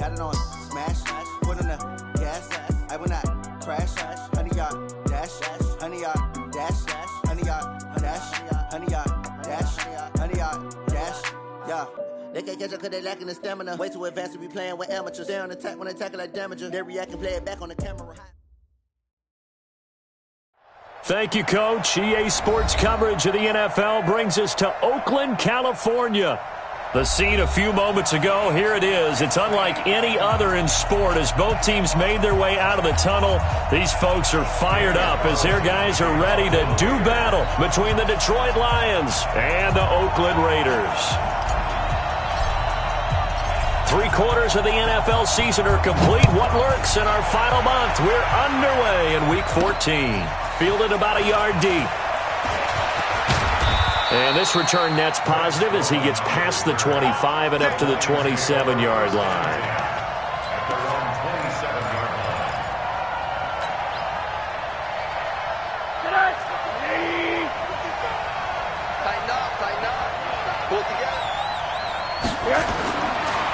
got it on smash, put on the gas, I will not crash, honey yard, dash, honey yard, dash, honey yard, dash, honey yard, dash, honey yard, dash, yeah. They can't catch up cause they lacking the stamina. Way too advanced to be playing with amateurs. Stay on attack when they tackle like damager. They react and play it back on the camera. Thank you, Coach. EA Sports coverage of the NFL brings us to Oakland, California. The scene a few moments ago, here it is. It's unlike any other in sport as both teams made their way out of the tunnel. These folks are fired up as their guys are ready to do battle between the Detroit Lions and the Oakland Raiders. 3/4 of the NFL season are complete. What lurks in our final month? We're underway in Week 14. Fielded about a yard deep. And this return net's positive as he gets past the 25 and up to the 27-yard line.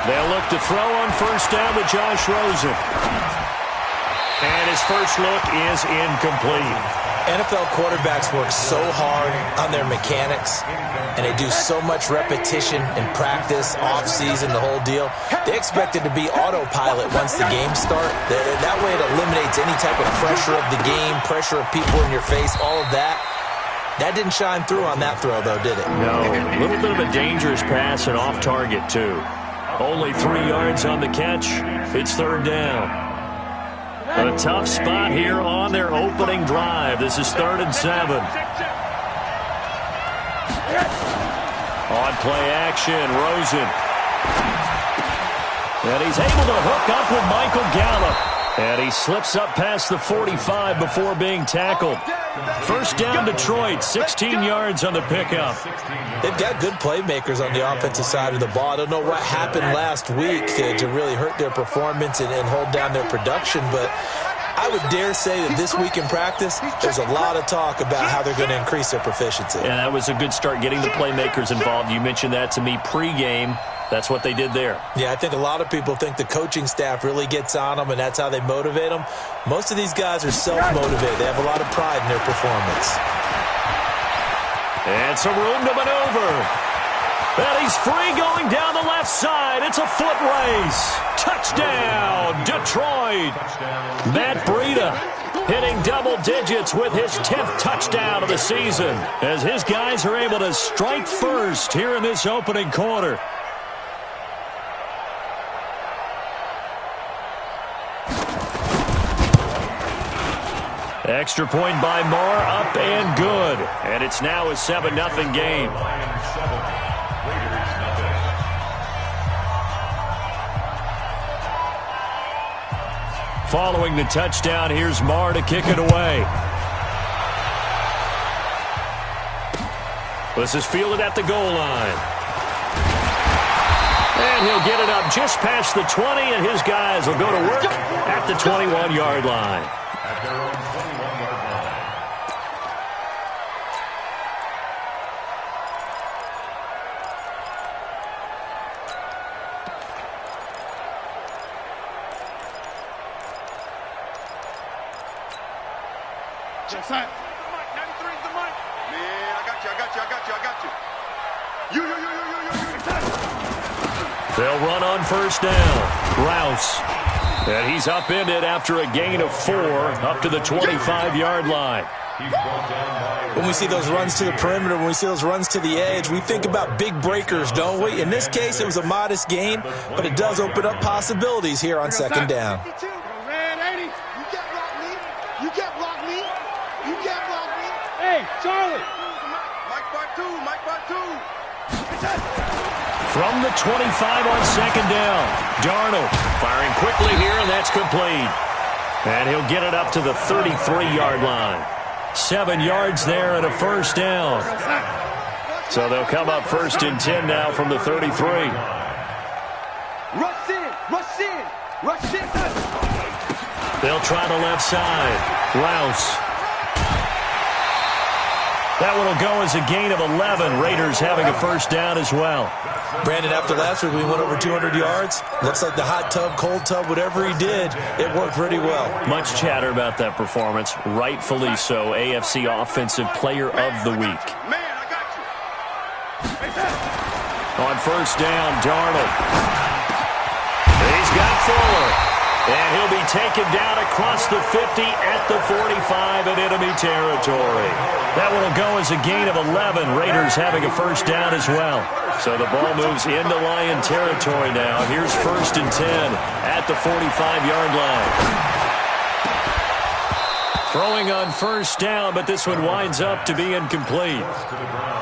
They'll look to throw on first down to Josh Rosen. And his first look is incomplete. NFL quarterbacks work so hard on their mechanics, and they do so much repetition in practice, off-season, the whole deal. They expect it to be autopilot once the games start. That way it eliminates any type of pressure of the game, pressure of people in your face, all of that. That didn't shine through on that throw, though, did it? No, a little bit of a dangerous pass and off target, too. Only 3 yards on the catch. It's third down. A tough spot here on their opening drive. This is 3rd and 7. On play action, Rosen. And he's able to hook up with Michael Gallup. And he slips up past the 45 before being tackled. First down, Detroit, 16 yards on the pickup. They've got good playmakers on the offensive side of the ball. I don't know what happened last week to really hurt their performance and hold down their production, but I would dare say that this week in practice, there's a lot of talk about how they're going to increase their proficiency. And that was a good start getting the playmakers involved. You mentioned that to me pregame. That's what they did there. Yeah, I think a lot of people think the coaching staff really gets on them, and that's how they motivate them. Most of these guys are self-motivated. They have a lot of pride in their performance. And some room to maneuver. And he's free going down the left side. It's a foot race. Touchdown, Detroit. Matt Breida hitting double digits with his 10th touchdown of the season as his guys are able to strike first here in this opening quarter. Extra point by Moore, up and good. And it's now a 7-0 game. Following the touchdown, here's Moore to kick it away. This is fielded at the goal line. And he'll get it up just past the 20, and his guys will go to work at the 21-yard line. Son. 93 is the mic. Man, I got you. You. They'll run on first down. Rouse. And he's upended after a gain of 4 up to the 25-yard line. When we see those runs to the perimeter, when we see those runs to the edge, we think about big breakers, don't we? In this case, it was a modest gain, but it does open up possibilities here on second down. Charlie. Mike part two. From the 25 on second down, Darnold firing quickly here, and that's complete. And he'll get it up to the 33-yard line. 7 yards there and a first down. So they'll come up first and 10 now from the 33. Rush in. They'll try the left side. Rouse. That one will go as a gain of 11. Raiders having a first down as well. Brandon, after last week we went over 200 yards. Looks like the hot tub, cold tub, whatever he did, it worked pretty well. Much chatter about that performance. Rightfully so. AFC Offensive Player of the Week. Man, I got you. On first down, Darnold. He's got Fuller. And he'll be taken down across the 50 at the 45 in enemy territory. That one will go as a gain of 11. Raiders having a first down as well. So the ball moves into Lion territory now. Here's first and 10 at the 45-yard line. Throwing on first down, but this one winds up to be incomplete.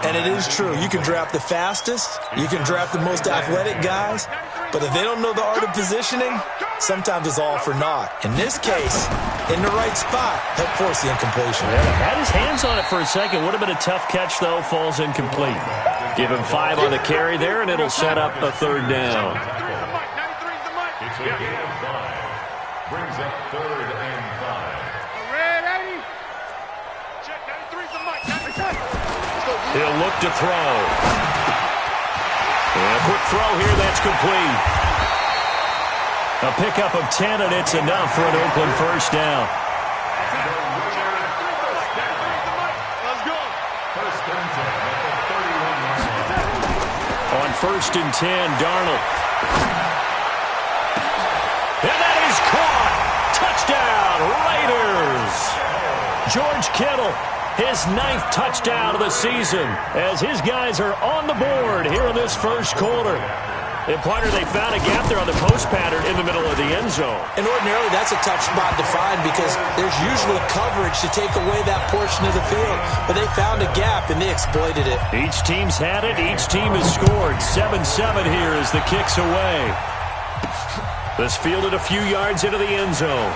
And it is true. You can draft the fastest. You can draft the most athletic guys. But if they don't know the art of positioning, sometimes it's all for naught. In this case, in the right spot, help force the incompletion. Yeah, had his hands on it for a second. Would have been a tough catch, though. Falls incomplete. Give him 5 on the carry there, and it'll set up a third down. Brings up third and 5. He'll look to throw. And a quick throw here, that's complete. A pickup of 10, and it's enough for an Oakland first down. Let's go. On first and 10, Darnold. And that is caught. Touchdown, Raiders. George Kittle, his 9th touchdown of the season, as his guys are on the board here in this first quarter. And partner, they found a gap there on the post pattern in the middle of the end zone. And ordinarily, that's a tough spot to find because there's usually coverage to take away that portion of the field. But they found a gap, and they exploited it. Each team's had it. Each team has scored. 7-7 here as the kick's away. This fielded a few yards into the end zone.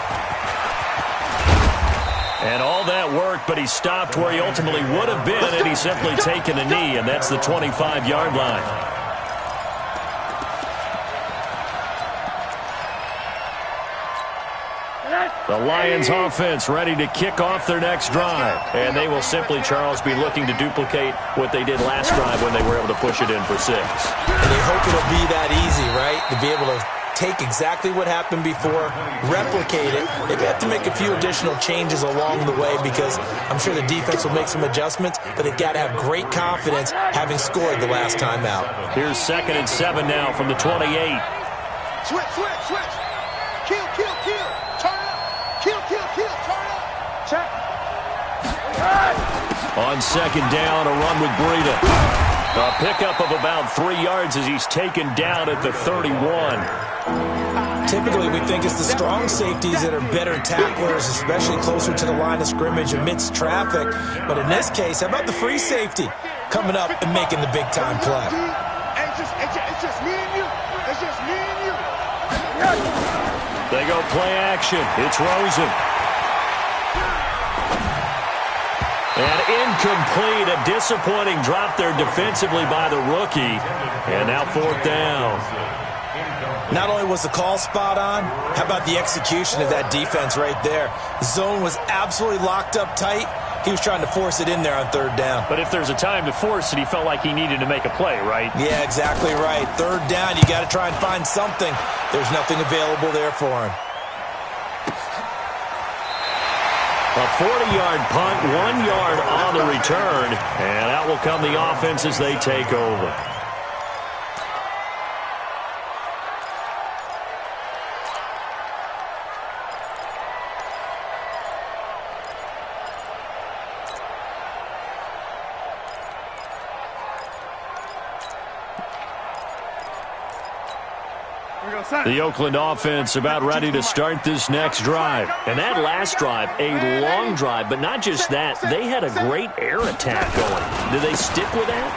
And all that worked, but he stopped where he ultimately would have been, and he's simply taken a knee, and that's the 25-yard line. The Lions offense ready to kick off their next drive. And they will simply, Charles, be looking to duplicate what they did last drive when they were able to push it in for 6. And they hope it'll be that easy, right? To be able to take exactly what happened before, replicate it. Maybe have to make a few additional changes along the way because I'm sure the defense will make some adjustments, but they've got to have great confidence having scored the last time out. Here's 2nd and 7 now from the 28. Switch, switch, switch. Kill, kill, kill. Turn up. Kill, kill, kill. Turn up. Check. On 2nd down, a run with Breida. A pickup of about 3 yards as he's taken down at the 31. Typically, we think it's the strong safeties that are better tacklers, especially closer to the line of scrimmage amidst traffic. But in this case, how about the free safety coming up and making the big-time play? It's just me and you. It's just me and you. They go play action. It's Rosen. And incomplete, a disappointing drop there defensively by the rookie. And now 4th down. Not only was the call spot on, how about the execution of that defense right there? Zone was absolutely locked up tight. He was trying to force it in there on 3rd down. But if there's a time to force it, he felt like he needed to make a play, right? Yeah, exactly right. 3rd down, you got to try and find something. There's nothing available there for him. A 40-yard punt, 1 yard on the return, and out will come the offense as they take over. The Oakland offense about ready to start this next drive. And that last drive, a long drive, but not just that. They had a great air attack going. Do they stick with that?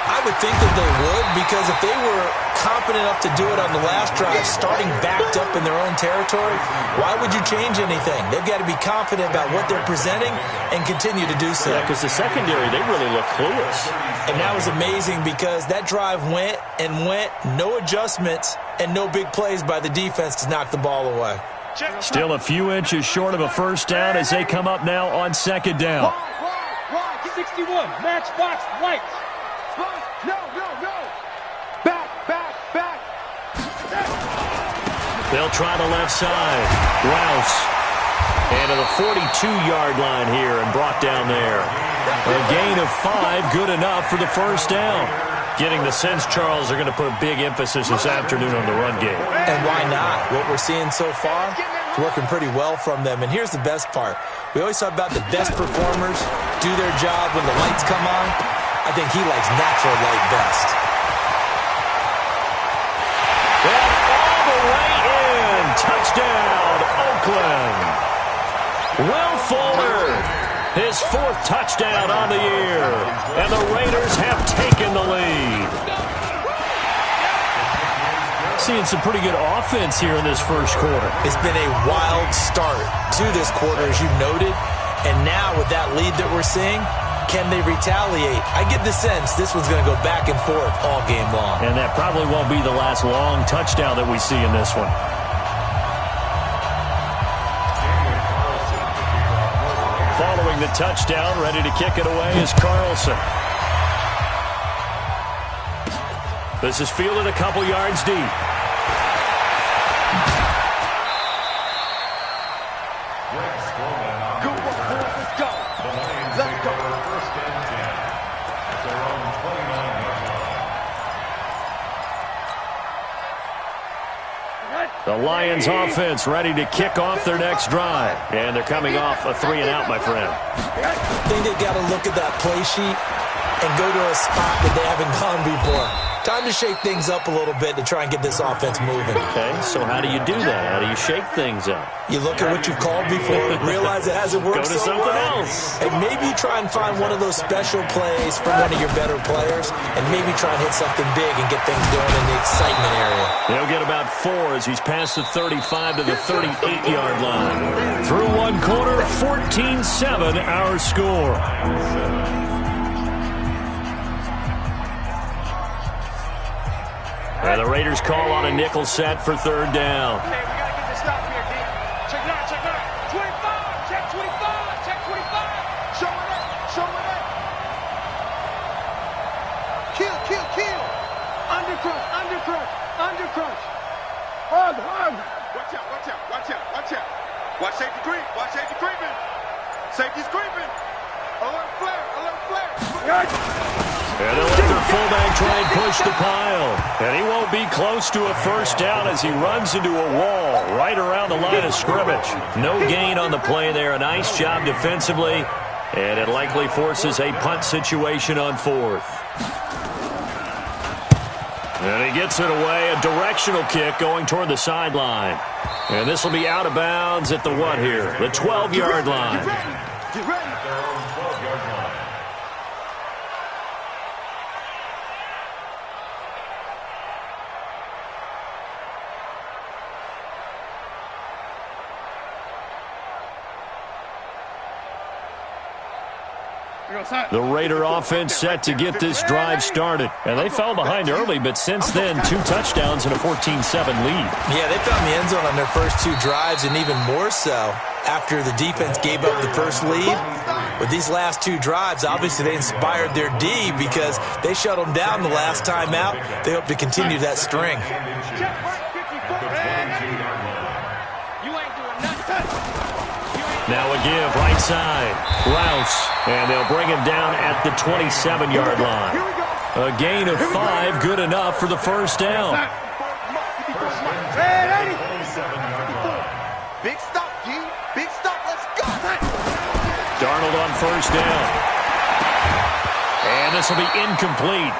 I would think that they would, because if they were competent enough to do it on the last drive, starting backed up in their own territory, why would you change anything? They've got to be confident about what they're presenting and continue to do so. Yeah, because the secondary, they really look clueless. And that was amazing because that drive went and went, no adjustments, and no big plays by the defense to knock the ball away. Still a few inches short of a first down as they come up now on 2nd down. 61, matchbox lights. No. Back. They'll try the left side. Rouse. And to the 42-yard line here and brought down there. A gain of 5, good enough for the first down. Getting the sense, Charles, are going to put a big emphasis this afternoon on the run game. And why not? What we're seeing so far is working pretty well from them. And here's the best part. We always talk about the best performers do their job when the lights come on. I think he likes natural light best. And all the way in. Touchdown, Oakland. Will Fuller, his 4th touchdown on the year. And the Raiders have taken the lead. Seeing some pretty good offense here in this first quarter. It's been a wild start to this quarter, as you noted. And now with that lead that we're seeing, can they retaliate? I get the sense this one's going to go back and forth all game long. And that probably won't be the last long touchdown that we see in this one. Following the touchdown, ready to kick it away is Carlson. This is fielded a couple yards deep. The Lions offense ready to kick off their next drive. And they're coming off a 3-and-out, my friend. I think they've got to look at that play sheet and go to a spot that they haven't gone before. Time to shake things up a little bit to try and get this offense moving. Okay, so how do you do that? How do you shake things up? You look at what you called before, realize it hasn't worked Go to so something well, else. and maybe try and find one of those special plays from one of your better players, and maybe try and hit something big and get things going in the excitement area. He'll get about 4 as he's past the 35 to the 38-yard line. Through one quarter, 14-7 our score. And the Raiders call on a nickel set for 3rd down. Hey, we got to get this stop here, D. Check it out. 25, check 25. Show it up. Kill. Undercrush. Hug. Watch out. Watch safety creeping. Safety's creeping. Alert flare. And they'll let their fullback try and push the pile. And he won't be close to a first down as he runs into a wall right around the line of scrimmage. No gain on the play there. A nice job defensively. And it likely forces a punt situation on 4th. And he gets it away. A directional kick going toward the sideline. And this will be out of bounds at the what here? The 12-yard line. Get ready. The Raider offense set to get this drive started. And they fell behind early, but since then, 2 touchdowns and a 14-7 lead. Yeah, they found the end zone on their first 2 drives, and even more so after the defense gave up the first lead. With these last 2 drives, obviously they inspired their D because they shut them down the last time out. They hope to continue that string. Now a give, right side. Rouse. And they'll bring him down at the 27-yard line. A gain of 5, good enough for the first down. Big stop, G. Big stop. Let's go. Darnold on first down. And this will be incomplete.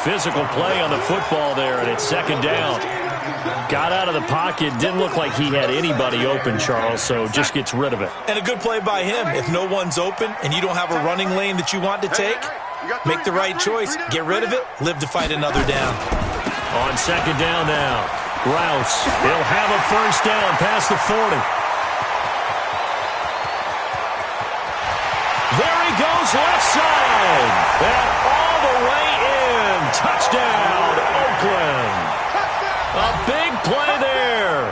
Physical play on the football there, and it's 2nd down. Got out of the pocket. Didn't look like he had anybody open, Charles, so just gets rid of it. And a good play by him. If no one's open and you don't have a running lane that you want to take, make the right choice. Get rid of it. Live to fight another down. On 2nd down now. Rouse. He'll have a first down past the 40. There he goes, left side. And all the way in. Touchdown, Oakland. A big play there.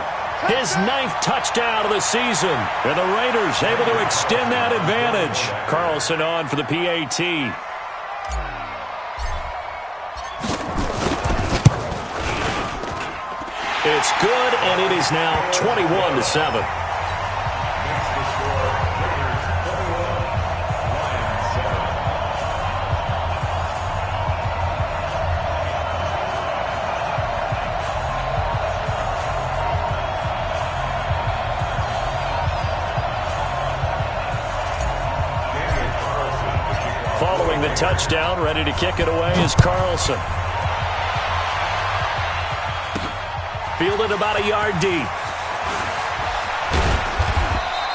His 9th touchdown of the season. And the Raiders able to extend that advantage. Carlson on for the PAT. It's good, and it is now 21-7. Following the touchdown, ready to kick it away is Carlson. Fielded about a yard deep.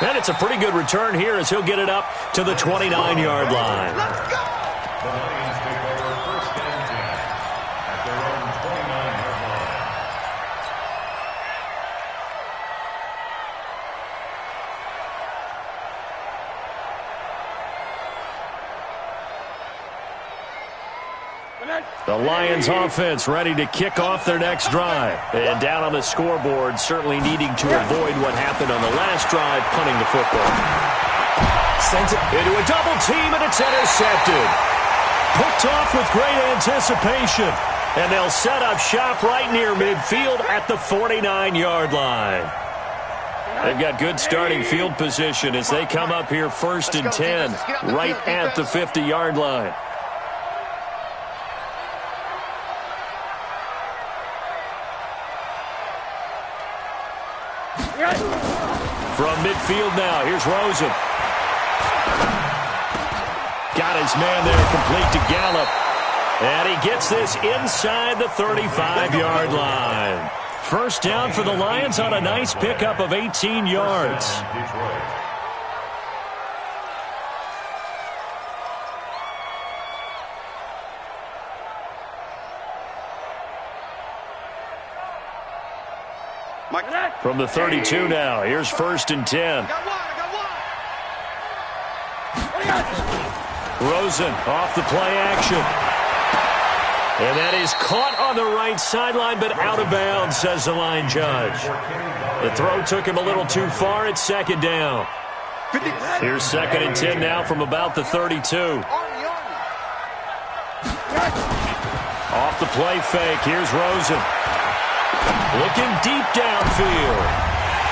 And it's a pretty good return here as he'll get it up to the 29-yard line. Let's go! The Lions take over first and 10 at their own 29-yard line. The Lions offense ready to kick off their next drive. And down on the scoreboard, certainly needing to avoid what happened on the last drive, punting the football. Sends it into a double team, and it's intercepted. Picked off with great anticipation. And they'll set up shop right near midfield at the 49-yard line. They've got good starting field position as they come up here first and 10, right at the 50-yard line. From midfield now, here's Rosen. Got his man there, complete to Gallup. And he gets this inside the 35-yard line. First down for the Lions on a nice pickup of 18 yards. From the 32 now, here's first and 10. Rosen off the play action. And that is caught on the right sideline, but out of bounds, says the line judge. The throw took him a little too far. It's second down. Here's second and 10 now from about the 32. Off the play fake, here's Rosen. Looking deep downfield.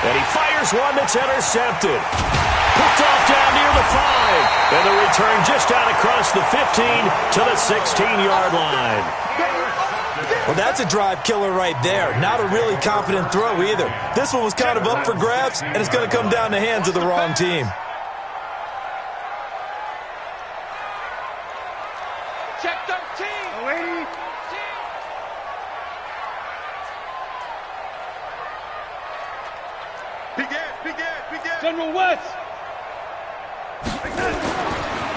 And he fires one that's intercepted. Picked off down near the 5. And the return just out across the 15 to the 16-yard line. Well, that's a drive killer right there. Not a really confident throw either. This one was kind of up for grabs, and it's going to come down the hands of the wrong team. Check 13. General West.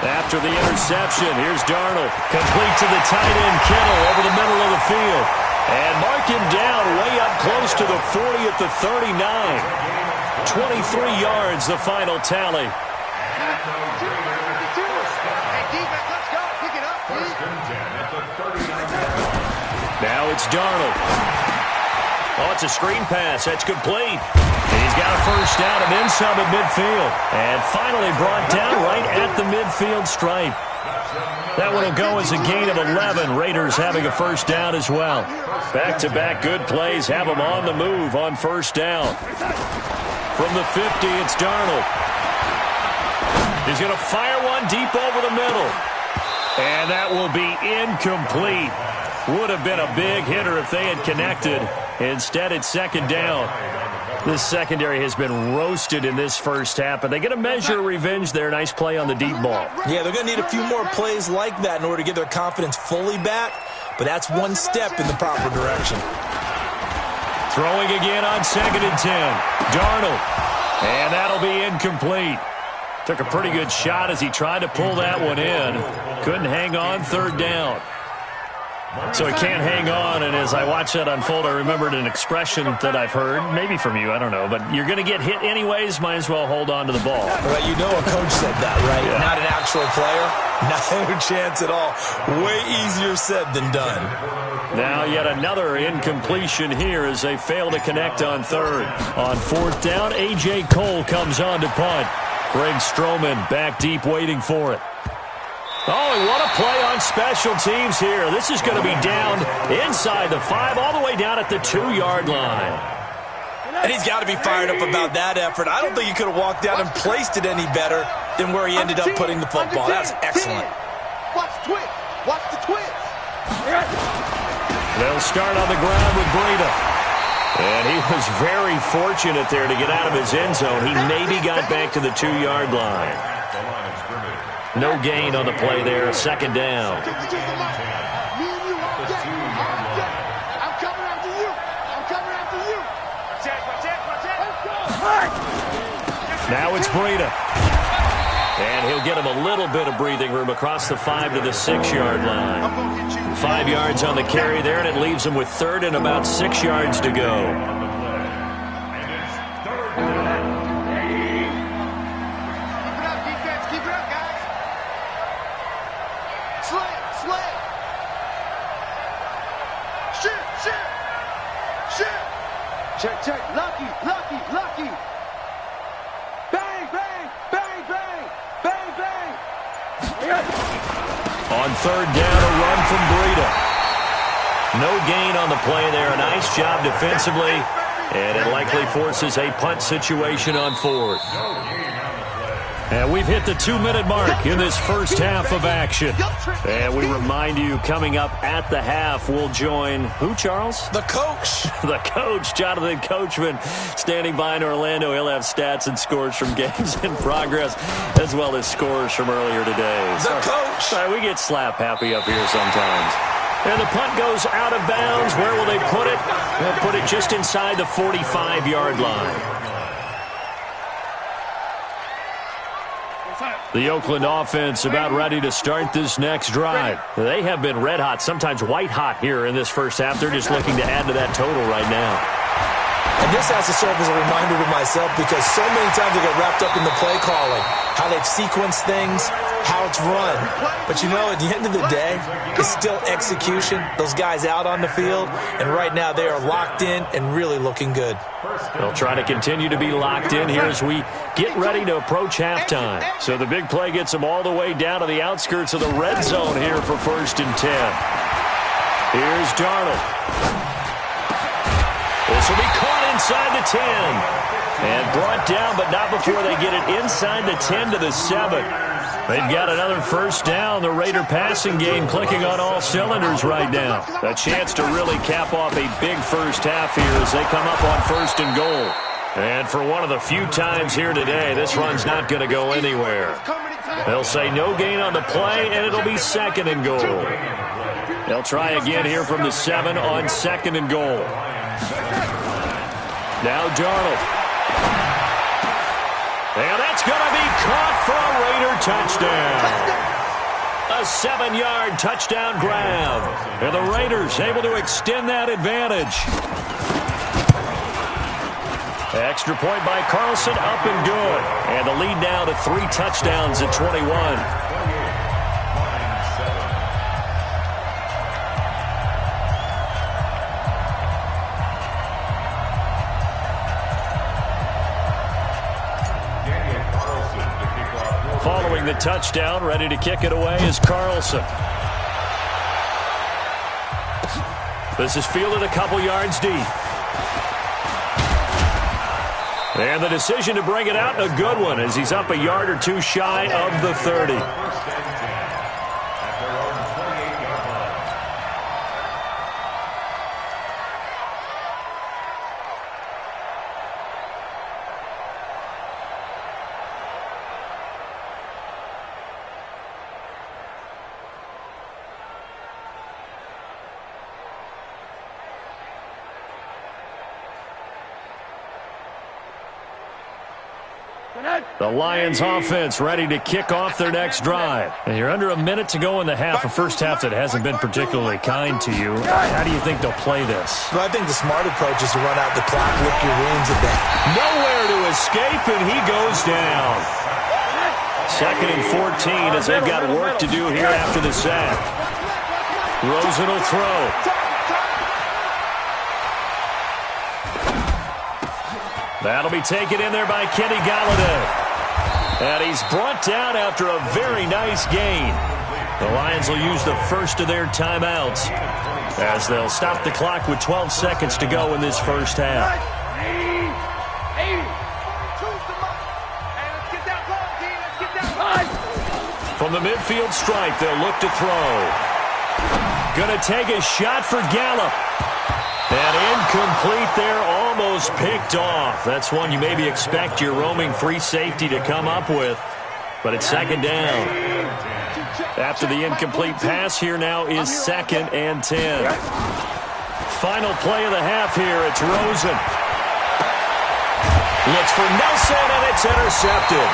After the interception, here's Darnold. Complete to the tight end, Kittle, over the middle of the field. And mark him down way up close to the 40 at the 39. 23 yards, the final tally. Now it's Darnold. Oh, it's a screen pass. That's complete. And he's got a first down and then some at midfield. And finally brought down right at the midfield stripe. That one will go as a gain of 11. Raiders having a first down as well. Back-to-back good plays have them on the move on first down. From the 50, it's Darnold. He's going to fire one deep over the middle. And that will be incomplete. Would have been a big hitter if they had connected. Instead, it's second down. This secondary has been roasted in this first half, but they get a measure of revenge there. Nice play on the deep ball. Yeah, they're going to need a few more plays like that in order to get their confidence fully back, but that's one step in the proper direction. Throwing again on second and 10. Darnold. And that'll be incomplete. Took a pretty good shot as he tried to pull that one in. Couldn't hang on, third down. So he can't hang on, and as I watch that unfold, I remembered an expression that I've heard, maybe from you, I don't know, but you're going to get hit anyways, might as well hold on to the ball. Right, you know a coach said that, right? Yeah. Not an actual player. No chance at all. Way easier said than done. Now yet another incompletion here as they fail to connect on third. On fourth down, A.J. Cole comes on to punt. Greg Stroman back deep waiting for it. Oh, and what a play on special teams here. This is going to be down inside the 5, all the way down at the 2-yard line. And he's got to be fired up about that effort. I don't think he could have walked down and placed it any better than where he ended up putting the football. That's excellent. Watch the twist. Watch the twist. They'll start on the ground with Breida. And he was very fortunate there to get out of his end zone. He maybe got back to the 2-yard line. No gain on the play there, second down. Me and you all day. I'm coming after you. I'm coming after you. Now it's Breida. And he'll get him a little bit of breathing room across the 5 to the 6-yard line. 5 yards on the carry there, and it leaves him with third and about 6 yards to go. Check. Lucky. Bang, bang, bang, bang, bang, bang. On third down, a run from Breida. No gain on the play there. A nice job defensively, and it likely forces a punt situation on fourth. And we've hit the 2-minute mark in this first half of action. And we remind you, coming up at the half, we'll join who, Charles? The coach. The coach, Jonathan Coachman, standing by in Orlando. He'll have stats and scores from games in progress, as well as scores from earlier today. The coach. Sorry, we get slap happy up here sometimes. And the punt goes out of bounds. Where will they put it? They'll put it just inside the 45-yard line. The Oakland offense about ready to start this next drive. They have been red hot, sometimes white hot here in this first half. They're just looking to add to that total right now. And this has to serve as a reminder to myself because so many times I get wrapped up in the play calling, how they've sequenced things, how it's run. But you know, at the end of the day, it's still execution. Those guys out on the field, and right now they are locked in and really looking good. They'll try to continue to be locked in here as we get ready to approach halftime. So the big play gets them all the way down to the outskirts of the red zone here for 1st and 10. Here's Darnold. This will be caught inside the 10. And brought down, but not before they get it inside the 10 to the 7. They've got another first down. The Raider passing game clicking on all cylinders right now. A chance to really cap off a big first half here as they come up on 1st and goal. And for one of the few times here today, this run's not going to go anywhere. They'll say no gain on the play, and it'll be 2nd and goal. They'll try again here from the 7 on 2nd and goal. Now Darnold. And that's going to be caught for a Raider touchdown. A 7-yard touchdown grab. And the Raiders able to extend that advantage. Extra point by Carlson, up and good. And the lead now to 3 touchdowns at 21. Following the touchdown, ready to kick it away is Carlson. This is fielded a couple yards deep. And the decision to bring it out, a good one, as he's up a yard or two shy of the 30. The Lions offense ready to kick off their next drive. And you're under a minute to go in the half, a first half that hasn't been particularly kind to you. How do you think they'll play this? Well, I think the smart approach is to run out the clock, lick your wounds a bit. Nowhere to escape, and he goes down. 2nd and 14 as they've got work to do here after the sack. Rosen will throw. That'll be taken in there by Kenny Golladay. And he's brought down after a very nice gain. The Lions will use the first of their timeouts as they'll stop the clock with 12 seconds to go in this first half. From the midfield stripe, they'll look to throw. Gonna take a shot for Gallup. And incomplete there, almost picked off. That's one you maybe expect your roaming free safety to come up with. But it's 2nd down. After the incomplete pass, here now is 2nd and 10. Final play of the half here, it's Rosen. Looks for Nelson, and it's intercepted.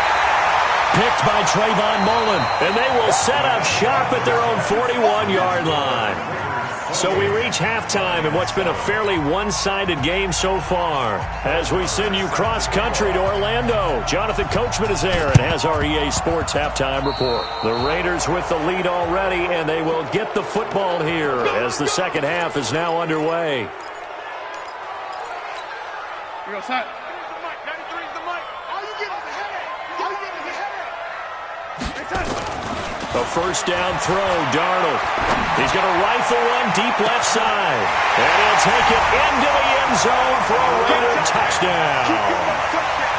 Picked by Trayvon Mullen, and they will set up shop at their own 41-yard line. So we reach halftime in what's been a fairly one-sided game so far. As we send you cross-country to Orlando, Jonathan Coachman is there and has our EA Sports halftime report. The Raiders with the lead already, and they will get the football here as the second half is now underway. Here you go, son. 93 is the mic. All you get is a headache. All you get is a headache. A first down throw, Darnold. He's going to rifle one deep left side. And he'll take it into the end zone for a Raider touchdown.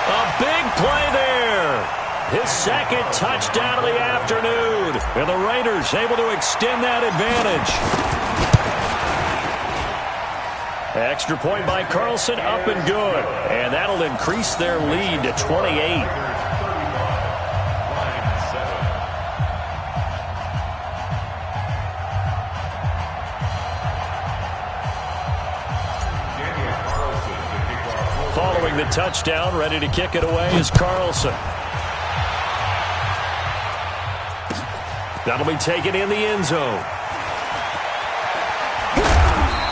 A big play there. His 2nd touchdown of the afternoon. And the Raiders able to extend that advantage. Extra point by Carlson, up and good. And that'll increase their lead to 28. Following the touchdown, ready to kick it away is Carlson. That'll be taken in the end zone.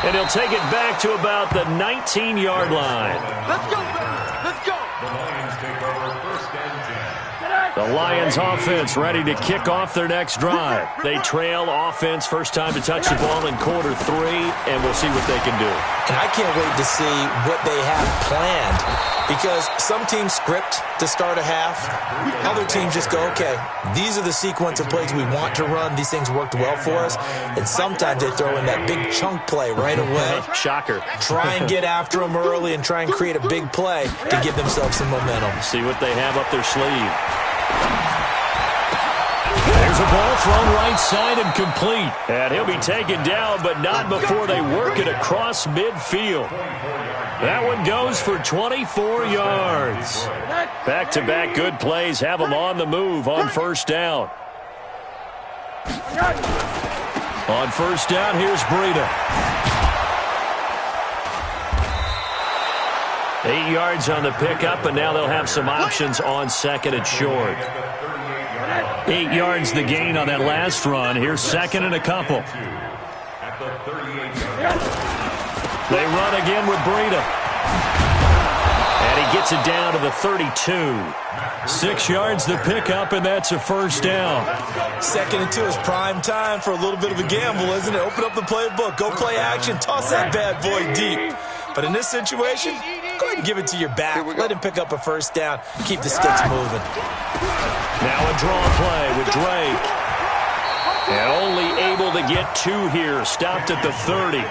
And he'll take it back to about the 19-yard line. Let's go, baby. Let's go. The Lions take over 1st and 10. The Lions offense ready to kick off their next drive. They trail offense, first time to touch the ball in quarter 3, and we'll see what they can do. And I can't wait to see what they have planned, because some teams script to start a half. Other teams just go, okay, these are the sequence of plays we want to run. These things worked well for us. And sometimes they throw in that big chunk play right away. Shocker. Try and get after them early and try and create a big play to give themselves some momentum. See what they have up their sleeve. There's a ball thrown right side and complete. And he'll be taken down, but not before they work it across midfield. That one goes for 24 yards. Back-to-back good plays have them on the move on first down. On first down, here's Breida. 8 yards on the pickup, and now they'll have some options on 2nd and short. 8 yards the gain on that last run. Here's 2nd and a couple. They run again with Breida. And he gets it down to the 32. 6 yards the pickup, and that's a first down. 2nd and 2 is prime time for a little bit of a gamble, isn't it? Open up the playbook, go play action, toss that bad boy deep. But in this situation, go ahead and give it to your back. Let him pick up a first down. Keep the sticks moving. Now a draw play with Drake. And only able to get 2 here. Stopped at the 30.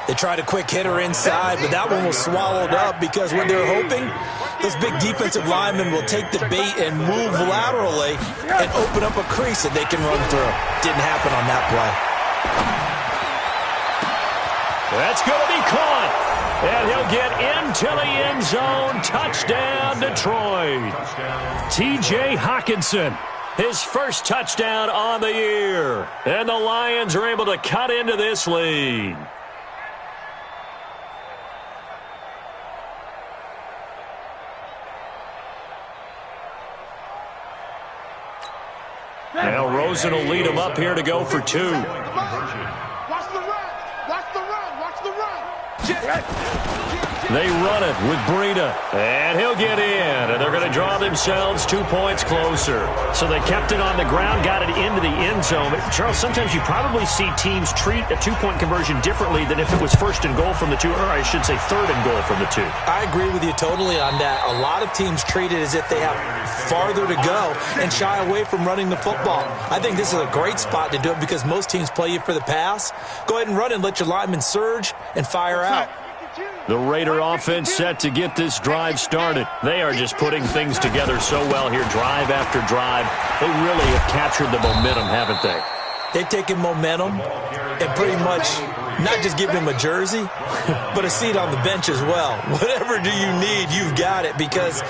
They tried a quick hitter inside, but that one was swallowed up because when they're hoping, those big defensive linemen will take the bait and move laterally and open up a crease that they can run through. Didn't happen on that play. That's going to be caught. And he'll get into the end zone. Touchdown, Detroit. T.J. Hockenson, his first touchdown on the year. And the Lions are able to cut into this lead. Now Rosen will lead him up here to go for 2. Watch the run. Watch the run. Watch the run. They run it with Breida, and he'll get in, and they're going to draw themselves 2 points closer. So they kept it on the ground, got it into the end zone. But Charles, sometimes you probably see teams treat a 2-point conversion differently than if it was first and goal from the 2, or I should say third and goal from the 2. I agree with you totally on that. A lot of teams treat it as if they have farther to go and shy away from running the football. I think this is a great spot to do it because most teams play you for the pass. Go ahead and run and let your linemen surge and fire out. The Raider offense set to get this drive started. They are just putting things together so well here, drive after drive. They really have captured the momentum, haven't they? They've taken momentum and pretty much not just given them a jersey, but a seat on the bench as well. Whatever do you need, you've got it, because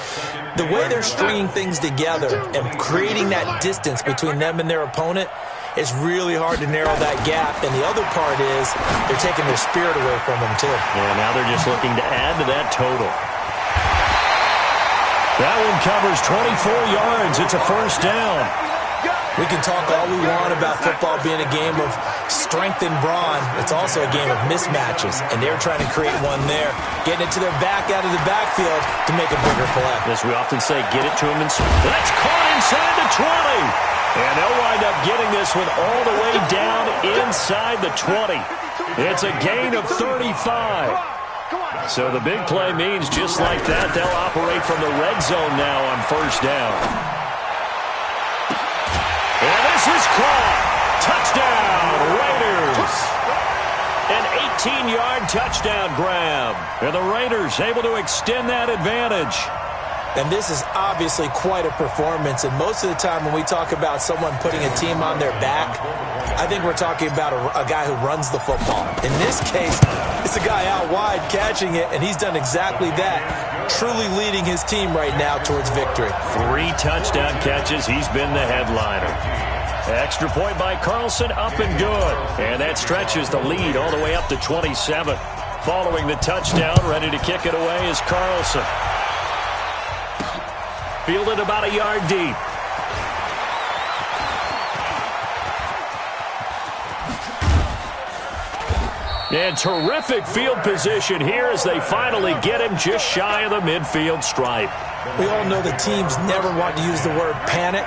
the way they're stringing things together and creating that distance between them and their opponent, it's really hard to narrow that gap. And the other part is they're taking their spirit away from them, too. Yeah, now they're just looking to add to that total. That one covers 24 yards. It's a first down. We can talk all we want about football being a game of strength and brawn. It's also a game of mismatches, and they're trying to create one there, getting it to their back out of the backfield to make a bigger play. As we often say, get it to them. That's caught inside the 20. And they'll wind up getting this one all the way down inside the 20. It's a gain of 35. So the big play means just like that, they'll operate from the red zone now on first down. And this is caught. Touchdown, Raiders. An 18-yard touchdown grab. And the Raiders able to extend that advantage. And this is obviously quite a performance. And most of the time when we talk about someone putting a team on their back, I think we're talking about a guy who runs the football. In this case, it's a guy out wide catching it, and he's done exactly that, truly leading his team right now towards victory. 3 touchdown catches. He's been the headliner. Extra point by Carlson, up and good. And that stretches the lead all the way up to 27. Following the touchdown, ready to kick it away is Carlson. Fielded about a yard deep. And terrific field position here as they finally get him just shy of the midfield stripe. We all know the teams never want to use the word panic,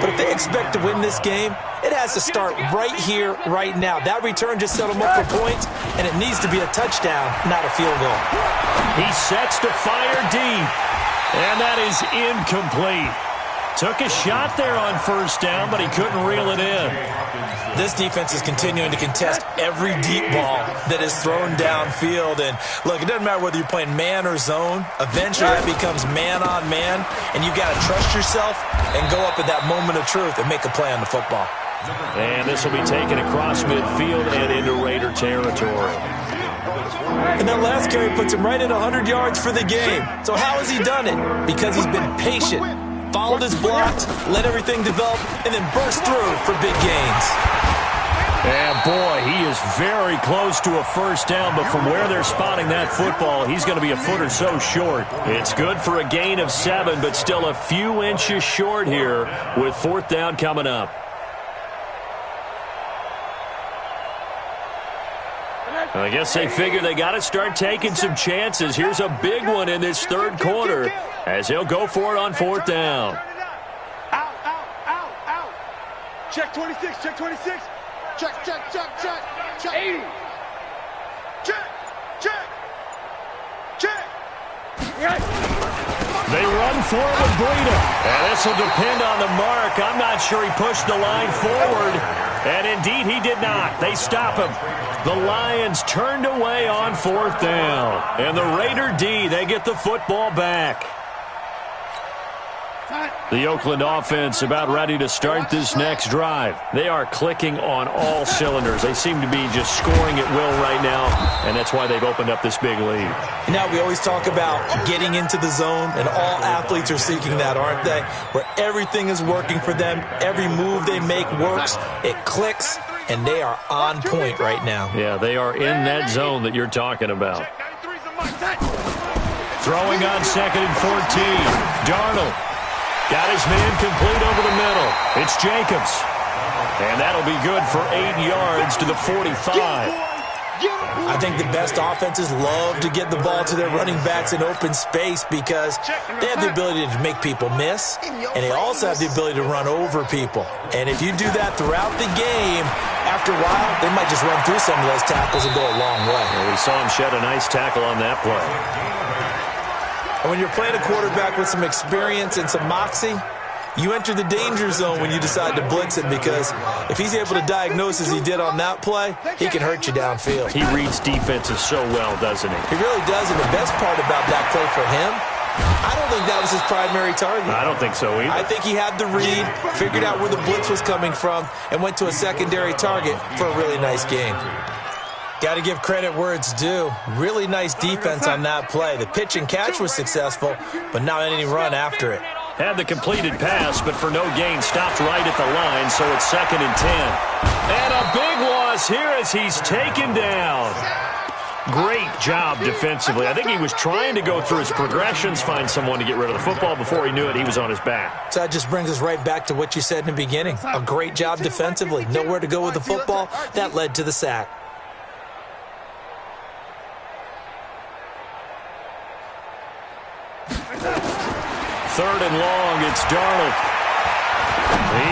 but if they expect to win this game, it has to start right here, right now. That return just set them up for points, and it needs to be a touchdown, not a field goal. He sets to fire deep, and that is incomplete. Took a shot there on first down, but he couldn't reel it in. This defense is continuing to contest every deep ball that is thrown downfield. And, look, it doesn't matter whether you're playing man or zone. Eventually, it becomes man on man, and you've got to trust yourself and go up at that moment of truth and make a play on the football. And this will be taken across midfield and into Raider territory. And that last carry puts him right at 100 yards for the game. So how has he done it? Because he's been patient, followed his blocks, let everything develop, and then burst through for big gains. And, boy, he is very close to a first down, but from where they're spotting that football, he's going to be a foot or so short. It's good for a gain of 7, but still a few inches short here with fourth down coming up. I guess they figure they got to start taking some chances. Here's a big one in this third quarter as he'll go for it on fourth down. Out, out, out, out. Check 26, check 26. Check, check, check, check, check. 80. Check, check, check. They run for it with Breida. And this will depend on the mark. I'm not sure he pushed the line forward. And indeed he did not. They stop him. The Lions turned away on fourth down. And the Raider D, they get the football back. The Oakland offense about ready to start this next drive. They are clicking on all cylinders. They seem to be just scoring at will right now, and that's why they've opened up this big lead. Now we always talk about getting into the zone, and all athletes are seeking that, aren't they? Where everything is working for them. Every move they make works. It clicks, and they are on point right now. Yeah, they are in that zone that you're talking about. Throwing on 2nd and 14. Darnold. Got his man complete over the middle. It's Jacobs. And that'll be good for 8 yards to the 45. I think the best offenses love to get the ball to their running backs in open space because they have the ability to make people miss, and they also have the ability to run over people. And if you do that throughout the game, after a while, they might just run through some of those tackles and go a long way. Well, we saw him shed a nice tackle on that play. And when you're playing a quarterback with some experience and some moxie, you enter the danger zone when you decide to blitz him because if he's able to diagnose as he did on that play, he can hurt you downfield. He reads defenses so well, doesn't he? He really does, and the best part about that play for him, I don't think that was his primary target. I don't think so either. I think he had the read, figured out where the blitz was coming from, and went to a secondary target for a really nice game. Got to give credit where it's due. Really nice defense on that play. The pitch and catch was successful, but not any run after it. Had the completed pass, but for no gain, stopped right at the line, so it's 2nd and 10. And a big loss here as he's taken down. Great job defensively. I think he was trying to go through his progressions, find someone to get rid of the football. Before he knew it, he was on his back. So that just brings us right back to what you said in the beginning. A great job defensively. Nowhere to go with the football. That led to the sack. Third and long, it's Darnold.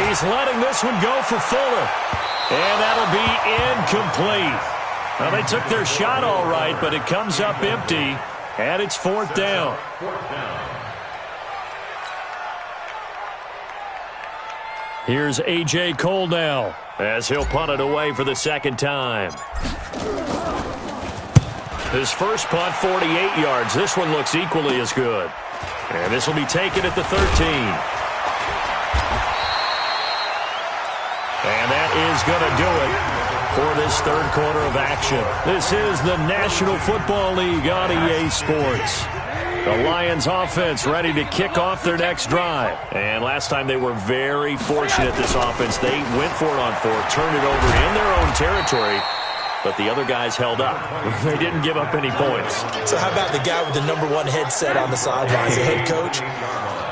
He's letting this one go for Fuller. And that'll be incomplete. Well, they took their shot all right, but it comes up empty, and it's 4th down. Here's A.J. Cole now, as he'll punt it away for the 2nd time. His first punt, 48 yards. This one looks equally as good. And this will be taken at the 13. And that is going to do it for this 3rd quarter of action. This is the National Football League on EA Sports. The Lions offense ready to kick off their next drive. And last time they were very fortunate, this offense. They went for it on 4th, turned it over in their own territory. But the other guys held up. They didn't give up any points. So how about the guy with the #1 headset on the sidelines, the head coach?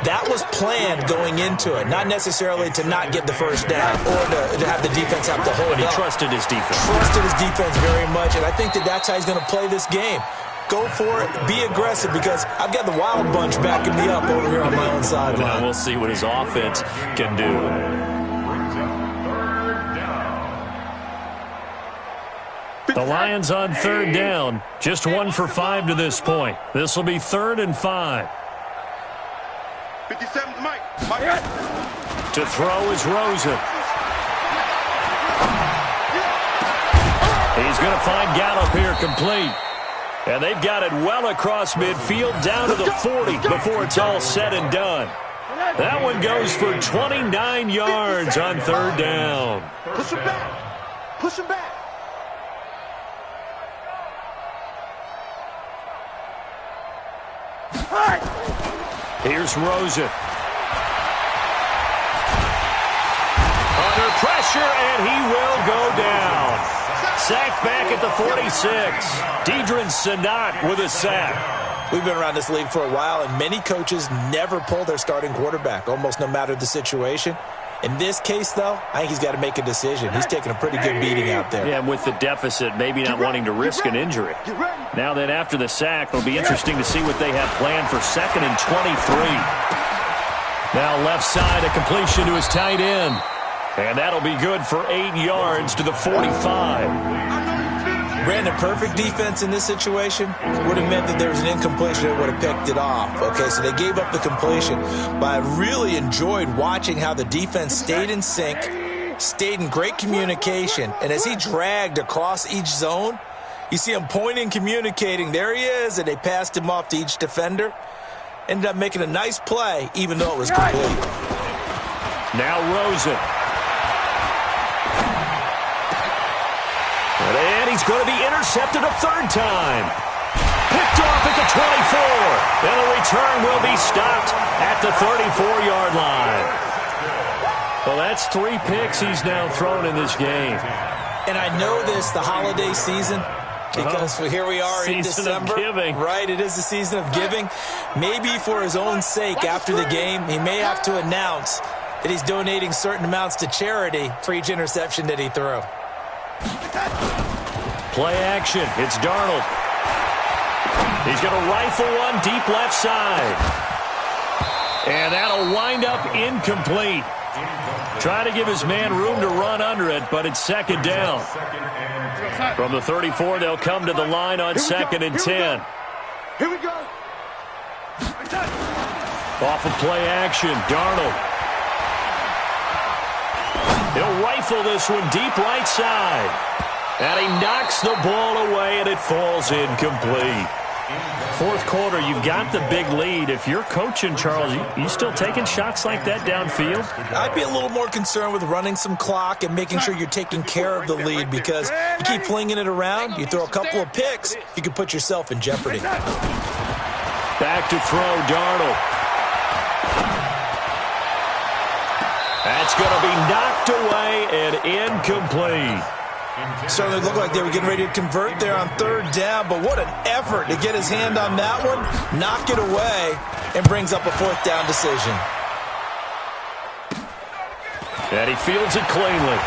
That was planned going into it, not necessarily to not get the first down or to have the defense have to hold up. But he trusted his defense. Trusted his defense very much, and I think that's how he's going to play this game. Go for it. Be aggressive because I've got the wild bunch backing me up over here on my own sideline. Now we'll see what his offense can do. The Lions on 3rd down. Just 1 for 5 to this point. This will be 3rd and 5. 57, Mike. To throw is Rosen. He's going to find Gallup here complete. And they've got it well across midfield down to the 40 before it's all said and done. That one goes for 29 yards on 3rd down. Push him back. Push him back. Here's Rosen. Under pressure, and he will go down. Sacked back at the 46. Deidrin Sanat with a sack. We've been around this league for a while, and many coaches never pull their starting quarterback, almost no matter the situation. In this case, though, I think he's got to make a decision. He's taking a pretty good beating out there. Yeah, and with the deficit, maybe not wanting to risk an injury. Now then, after the sack, it'll be interesting to see what they have planned for 2nd and 23. Now left side, a completion to his tight end. And that'll be good for 8 yards to the 45. Brandon, perfect defense in this situation would have meant that there was an incompletion that would have picked it off. Okay, so they gave up the completion. But I really enjoyed watching how the defense stayed in sync, stayed in great communication, and as he dragged across each zone, you see him pointing, communicating. There he is, and they passed him off to each defender. Ended up making a nice play, even though it was complete. Now Rosen. And he's going to be intercepted a 3rd time. Picked off at the 24. And the return will be stopped at the 34-yard line. Well, that's 3 picks he's now thrown in this game. And I know this, the holiday season, because here we are in December. Season of giving. Right, it is the season of giving. Maybe for his own sake after the game, he may have to announce that he's donating certain amounts to charity for each interception that he threw. Play action. It's Darnold. He's going to rifle one deep left side. And that'll wind up incomplete. Trying to give his man room to run under it, but it's second down. From the 34, they'll come to the line on second and 10. Here we go. Off of play action, Darnold. He'll rifle this one deep right side. And he knocks the ball away, and it falls incomplete. Fourth quarter, you've got the big lead. If you're coaching, Charles, you still taking shots like that downfield? I'd be a little more concerned with running some clock and making sure you're taking care of the lead, because you keep flinging it around, you throw a couple of picks, you can put yourself in jeopardy. Back to throw, Darnold. That's going to be knocked away and incomplete. Certainly looked like they were getting ready to convert there on third down, but what an effort to get his hand on that one, knock it away, and brings up a fourth down decision. And he fields it cleanly.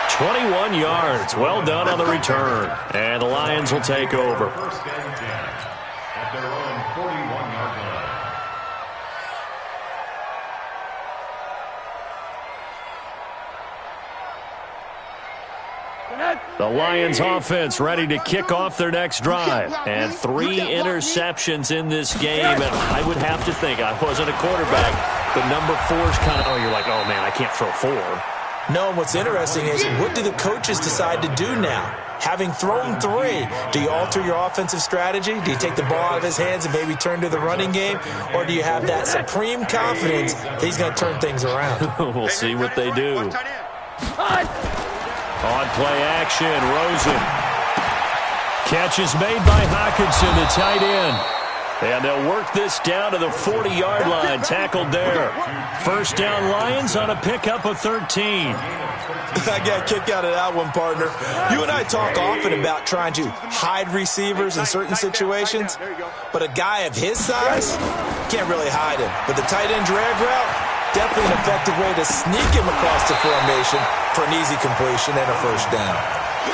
21 yards. Well done on the return. And the Lions will take over. First down at their own 41-yard line. The Lions offense ready to kick off their next drive. And 3 interceptions in this game. And I would have to think, I wasn't a quarterback, but number 4's kind of, you're like, oh, man, I can't throw 4. No, and what's interesting is, what do the coaches decide to do now? Having thrown 3, do you alter your offensive strategy? Do you take the ball out of his hands and maybe turn to the running game? Or do you have that supreme confidence that he's going to turn things around? We'll see what they do. On play action, Rosen. Catch is made by Hawkinson, the tight end. And they'll work this down to the 40-yard line, tackled there. First down, Lions on a pickup of 13. I got a kick out of that one, partner. You and I talk often about trying to hide receivers in certain situations, but a guy of his size can't really hide him. But the tight end drag route, definitely an effective way to sneak him across the formation for an easy completion and a first down.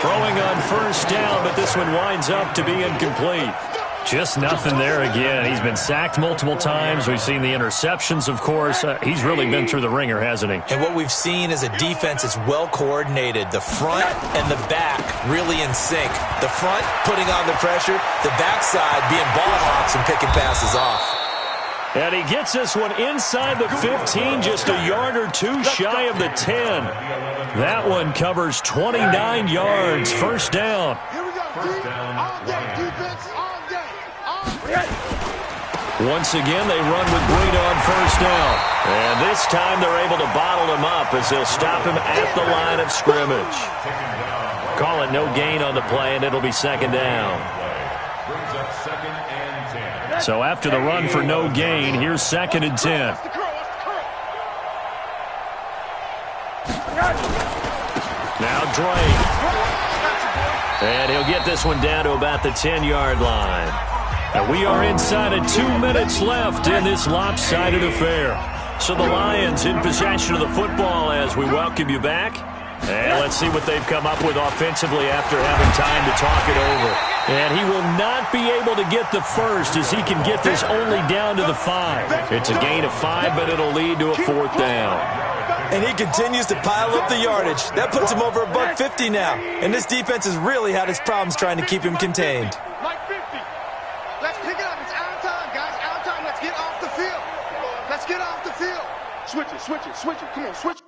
Throwing on first down, but this one winds up to be incomplete. Just nothing there again. He's been sacked multiple times. We've seen the interceptions, of course. He's really been through the ringer, hasn't he? And what we've seen is a defense that's well coordinated. The front and the back really in sync. The front putting on the pressure, the backside being ball hawks and picking passes off. And he gets this one inside the 15, just a yard or 2 shy of the 10. That one covers 29 yards. First down. Here we go. First down, All day, Lions. defense. All day. All day. Once again, they run with Breida on first down. And this time they're able to bottle him up as they'll stop him at the line of scrimmage. Call it no gain on the play, and it'll be second down. Brings up second and 10. So after the run for no gain, here's second and 10. Now Drake. And he'll get this one down to about the 10-yard line. And we are inside of 2 minutes left in this lopsided affair. So the Lions in possession of the football as we welcome you back. And let's see what they've come up with offensively after having time to talk it over. And he will not be able to get the first as he can get this only down to the 5. It's a gain of 5, but it'll lead to a fourth down. And he continues to pile up the yardage. That puts him over $150 now. And this defense has really had its problems trying to keep him contained. Like 50. Let's pick it up. It's out of time, guys. Out of time. Let's get off the field. Let's get off the field. Switch it, switch it, switch it. Come on, switch it.